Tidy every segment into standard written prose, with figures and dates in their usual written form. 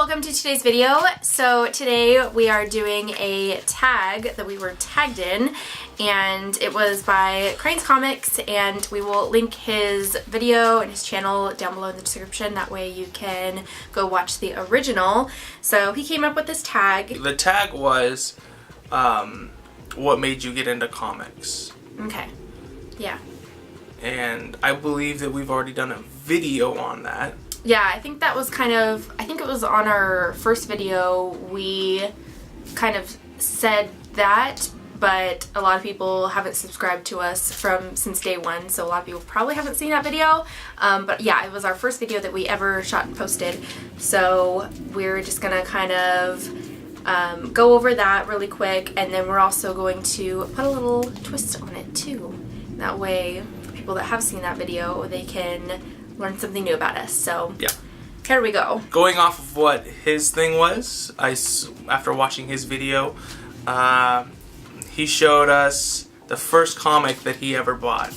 welcome to today's video. So today we are doing a tag that we were tagged in, and it was by Crane's Comics, and we will link his video and his channel down below in the description. That way you can go watch the original. So he came up with this tag. The tag was what made you get into comics. Okay. Yeah. And I believe that we've already done a video on that. Yeah, I think that was I think it was on our first video we kind of said that, but a lot of people haven't subscribed to us since day one, so a lot of people probably haven't seen that video. But yeah, it was our first video that we ever shot and posted, so we're just gonna kind of go over that really quick, and then we're also going to put a little twist on it too. That way, for people that have seen that video, they can learn something new about us. So yeah, here we go. Going off of what his thing was, after watching his video, he showed us the first comic that he ever bought.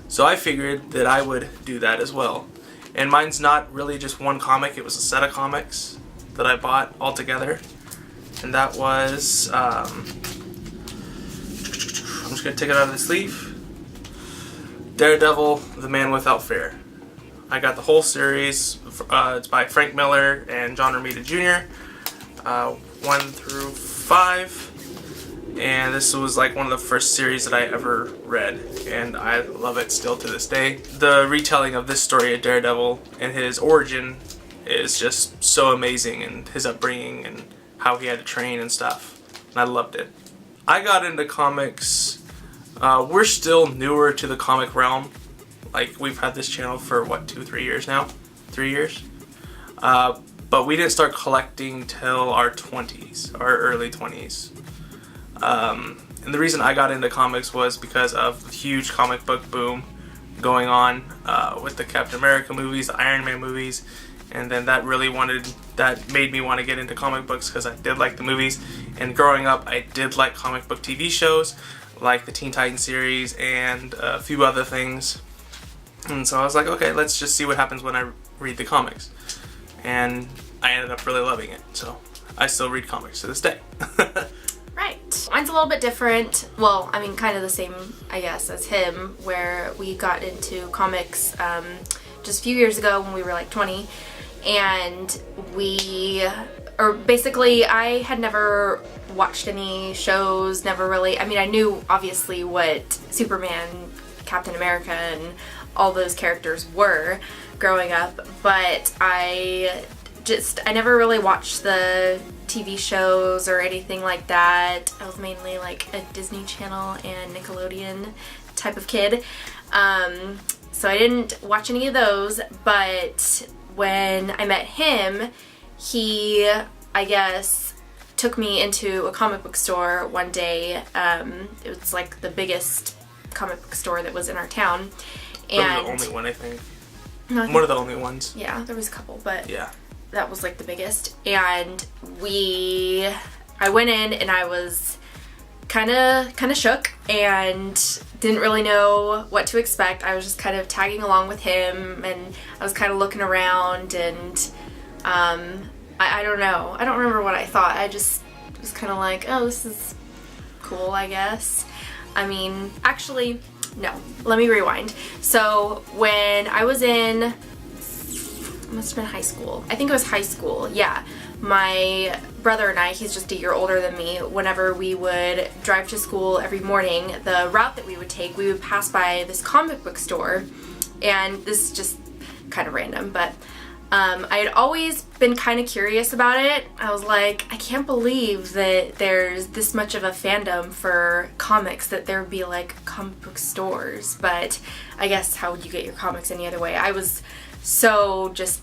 So I figured that I would do that as well. And mine's not really just one comic, it was a set of comics that I bought all together. And that was, I'm just going to take it out of the sleeve. Daredevil, The Man Without Fear. I got the whole series. It's by Frank Miller and John Romita Jr. 1 through 5. And this was like one of the first series that I ever read. And I love it still to this day. The retelling of this story of Daredevil and his origin is just so amazing. And his upbringing and how he had to train and stuff. And I loved it. I got into comics. We're still newer to the comic realm. Like, we've had this channel for, what, 2-3 years now? 3 years? But we didn't start collecting till our 20s, our early 20s. And the reason I got into comics was because of the huge comic book boom going on with the Captain America movies, the Iron Man movies, and then that made me want to get into comic books because I did like the movies. And growing up, I did like comic book TV shows, like the Teen Titans series and a few other things. And so I was like, okay, let's just see what happens when I read the comics. And I ended up really loving it. So I still read comics to this day. Right. Mine's a little bit different. Well, I mean, kind of the same, I guess, as him, where we got into comics just a few years ago when we were like 20. And basically, I had never watched any shows, never really, I mean, I knew obviously what Superman, Captain America, and all those characters were growing up, but I never really watched the TV shows or anything like that. I was mainly like a Disney Channel and Nickelodeon type of kid. So I didn't watch any of those, but when I met him, he, I guess, took me into a comic book store one day. It was like the biggest comic book store that was in our town. And the only one, I think. No, I think one of the only ones. Yeah, there was a couple, but yeah, that was like the biggest. And I went in and I was kind of shook and didn't really know what to expect. I was just kind of tagging along with him, and I was kind of looking around, and I don't know. I don't remember what I thought. I just was kind of like, oh, this is cool, I guess. I mean, actually, no. Let me rewind. So when I was in, it must have been high school. I think it was high school, yeah. My brother and I, he's just a year older than me, whenever we would drive to school every morning, the route that we would take, we would pass by this comic book store, and this is just kind of random, but I had always been kind of curious about it. I was like, I can't believe that there's this much of a fandom for comics, that there would be like comic book stores, but I guess how would you get your comics any other way? I was so just,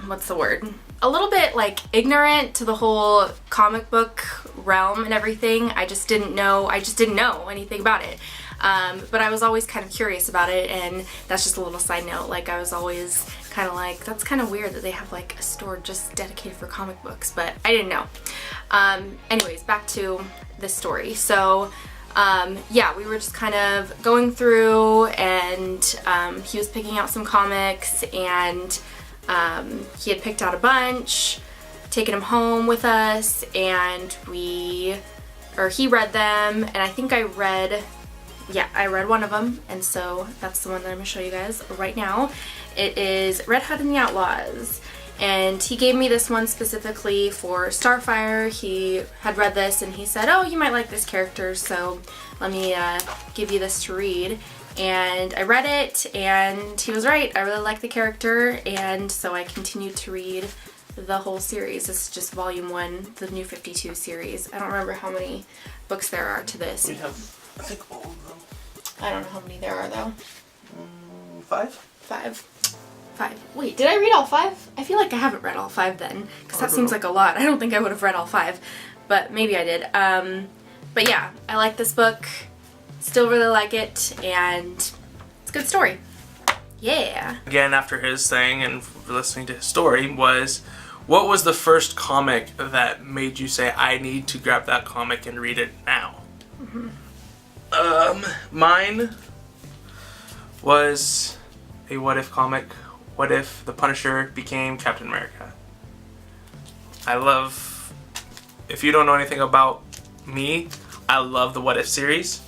what's the word? A little bit like ignorant to the whole comic book realm and everything. I just didn't know anything about it. But I was always kind of curious about it, and that's just a little side note. Like, I was always kind of like, that's kind of weird that they have like a store just dedicated for comic books, but I didn't know. Anyways, back to this story. So yeah, we were just kind of going through, and he was picking out some comics, and He had picked out a bunch, taken them home with us, and he read them, and I think I read one of them, and so that's the one that I'm going to show you guys right now. It is Red Hood and the Outlaws, and he gave me this one specifically for Starfire. He had read this and he said, oh, you might like this character, so let me give you this to read. And I read it, and he was right. I really like the character, and so I continued to read the whole series. This is just volume 1, the New 52 series. I don't remember how many books there are to this. We have, I think, all of them. I don't know how many there are, though. 5? 5. Wait, did I read all 5? I feel like I haven't read all 5 then, because that seems like a lot. I don't think I would have read all 5, but maybe I did. But yeah, I like this book. Still really like it, and it's a good story. Yeah. Again, after his thing and listening to his story, what was the first comic that made you say, I need to grab that comic and read it now? Mine was a What If comic. What if the Punisher became Captain America? If you don't know anything about me, I love the What If series.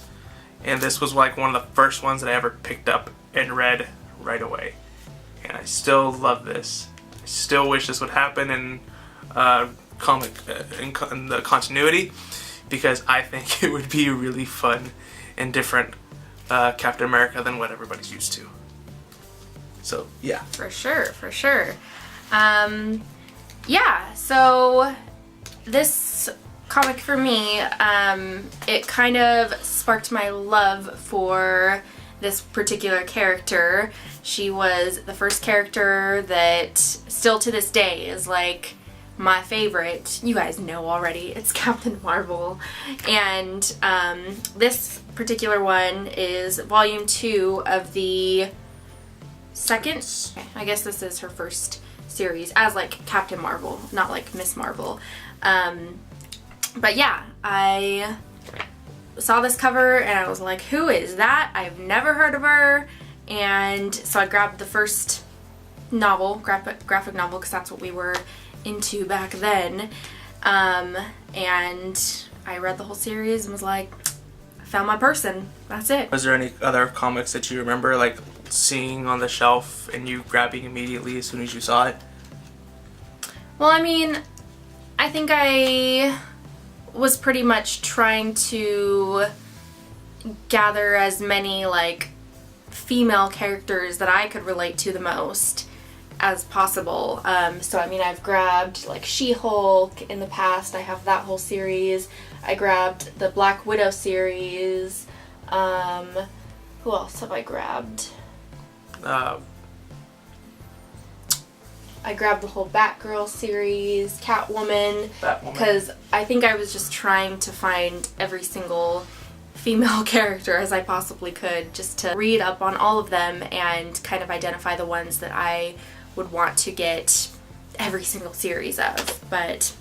And this was like one of the first ones that I ever picked up and read right away. And I still love this. I still wish this would happen in comic in the continuity, because I think it would be a really fun and different Captain America than what everybody's used to. So yeah. For sure. Yeah, so this comic for me, it kind of sparked my love for this particular character. She was the first character that still to this day is like my favorite. You guys know already, it's Captain Marvel. And this particular one is volume 2 of the second, I guess this is her first series as like Captain Marvel, not like Miss Marvel. But yeah, I saw this cover and I was like, who is that? I've never heard of her. And so I grabbed the first novel, graphic novel, because that's what we were into back then. And I read the whole series and was like, I found my person. That's it. Was there any other comics that you remember like seeing on the shelf and you grabbing immediately as soon as you saw it? Well, I mean, I think I was pretty much trying to gather as many like female characters that I could relate to the most as possible. So I mean, I've grabbed like She-Hulk in the past. I have that whole series. I grabbed the Black Widow series. Who else have I grabbed? I grabbed the whole Batgirl series, Catwoman, because I think I was just trying to find every single female character as I possibly could, just to read up on all of them and kind of identify the ones that I would want to get every single series of. But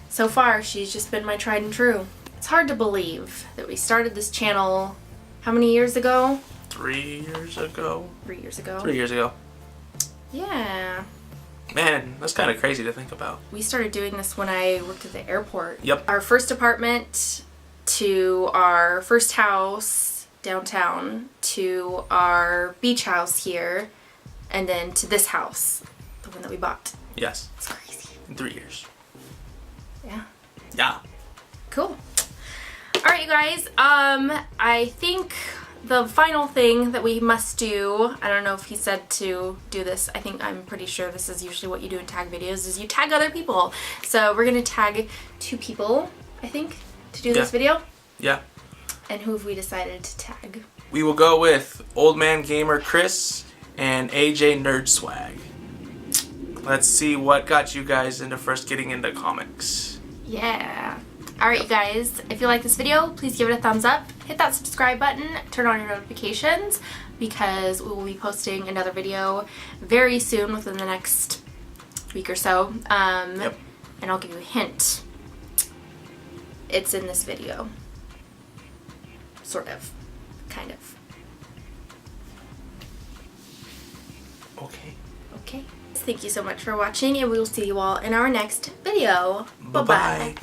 so far, she's just been my tried and true. It's hard to believe that we started this channel how many years ago? 3 years ago. 3 years ago. 3 years ago. Yeah. Man, that's kind of crazy to think about. We started doing this when I worked at the airport. Yep. Our first apartment to our first house downtown to our beach house here, and then to this house, the one that we bought. Yes. It's crazy. In 3 years. Yeah. Yeah. Cool. All right, you guys. I think the final thing that we must do, I don't know if he said to do this, I'm pretty sure this is usually what you do in tag videos, is you tag other people. So we're going to tag 2 people, I think, to do this video. Yeah. And who have we decided to tag? We will go with Old Man Gamer Chris and AJ Nerd Swag. Let's see what got you guys into first getting into comics. Yeah. Alright, you guys, if you like this video, please give it a thumbs up, hit that subscribe button, turn on your notifications, because we will be posting another video very soon, within the next week or so. Yep. And I'll give you a hint. It's in this video. Sort of. Kind of. Okay. Okay. Thank you so much for watching, and we will see you all in our next video. Bye-bye.